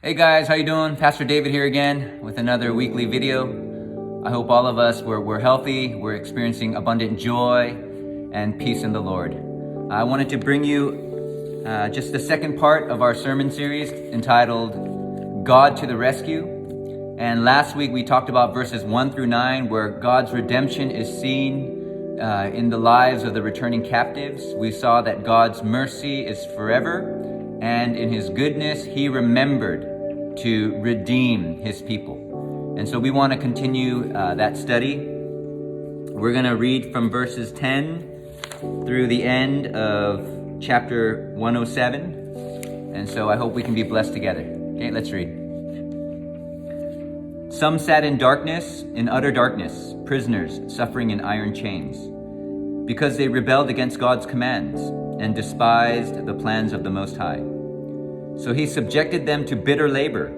Hey guys, how you doing? Pastor David here again with another weekly video. I hope all of us, we're healthy, we're experiencing abundant joy and peace in the Lord. I wanted to bring you just the second part of our sermon series entitled God to the Rescue. And last week we talked about verses 1 through 9 where God's redemption is seen in the lives of the returning captives. We saw that God's mercy is forever, and in his goodness he remembered to redeem his people. And so we want to continue that study. We're going to read from verses 10 through the end of chapter 107. And so I hope we can be blessed together. Okay, let's read. Some sat in darkness, in utter darkness, prisoners suffering in iron chains, because they rebelled against God's commands and despised the plans of the Most High. So he subjected them to bitter labor.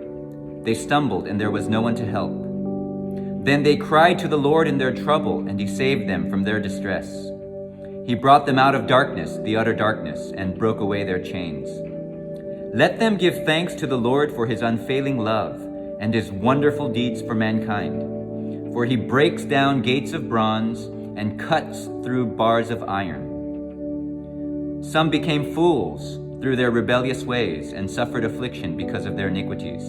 They stumbled, and there was no one to help. Then they cried to the Lord in their trouble, and he saved them from their distress. He brought them out of darkness, the utter darkness, and broke away their chains. Let them give thanks to the Lord for his unfailing love and his wonderful deeds for mankind. For he breaks down gates of bronze and cuts through bars of iron. Some became fools through their rebellious ways and suffered affliction because of their iniquities.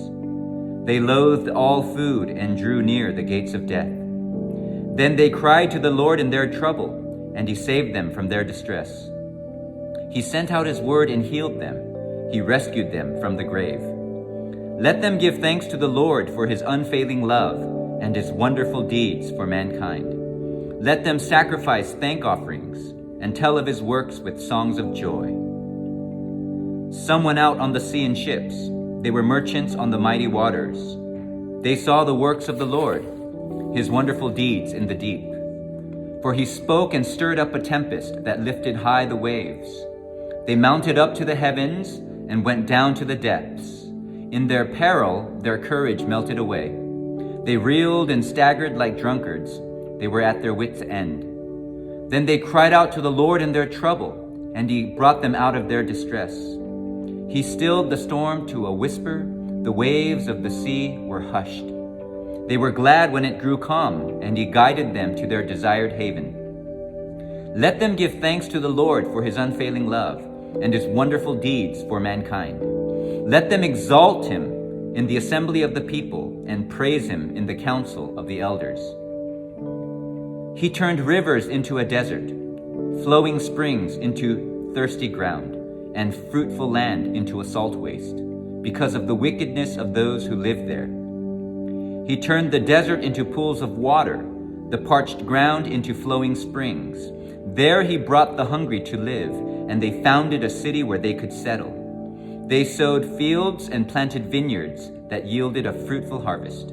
They loathed all food and drew near the gates of death. Then they cried to the Lord in their trouble, and he saved them from their distress. He sent out his word and healed them. He rescued them from the grave. Let them give thanks to the Lord for his unfailing love and his wonderful deeds for mankind. Let them sacrifice thank offerings and tell of his works with songs of joy. Some went out on the sea in ships. They were merchants on the mighty waters. They saw the works of the Lord, his wonderful deeds in the deep. For he spoke and stirred up a tempest that lifted high the waves. They mounted up to the heavens and went down to the depths. In their peril, their courage melted away. They reeled and staggered like drunkards. They were at their wits' end. Then they cried out to the Lord in their trouble, and he brought them out of their distress. He stilled the storm to a whisper. The waves of the sea were hushed. They were glad when it grew calm, and he guided them to their desired haven. Let them give thanks to the Lord for his unfailing love and his wonderful deeds for mankind. Let them exalt him in the assembly of the people and praise him in the council of the elders. He turned rivers into a desert, flowing springs into thirsty ground, and fruitful land into a salt waste, because of the wickedness of those who live there. He turned the desert into pools of water, the parched ground into flowing springs. There he brought the hungry to live, and they founded a city where they could settle. They sowed fields and planted vineyards that yielded a fruitful harvest.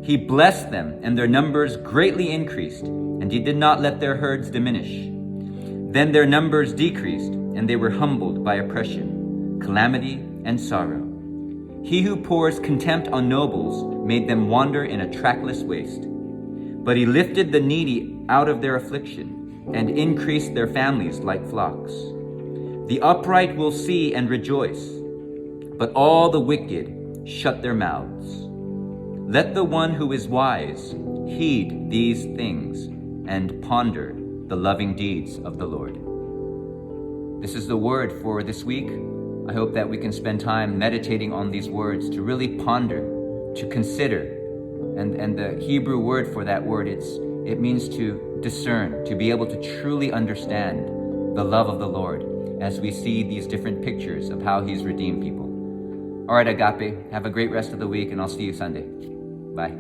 He blessed them, and their numbers greatly increased, and he did not let their herds diminish. Then their numbers decreased, and they were humbled by oppression, calamity, and sorrow. He who pours contempt on nobles made them wander in a trackless waste. But he lifted the needy out of their affliction and increased their families like flocks. The upright will see and rejoice, but all the wicked shut their mouths. Let the one who is wise heed these things and ponder the loving deeds of the Lord. This is the word for this week. I hope that we can spend time meditating on these words, to really ponder, to consider. And the Hebrew word for that word, it means to discern, to be able to truly understand the love of the Lord as we see these different pictures of how he's redeemed people. All right, Agape, have a great rest of the week, and I'll see you Sunday. Bye.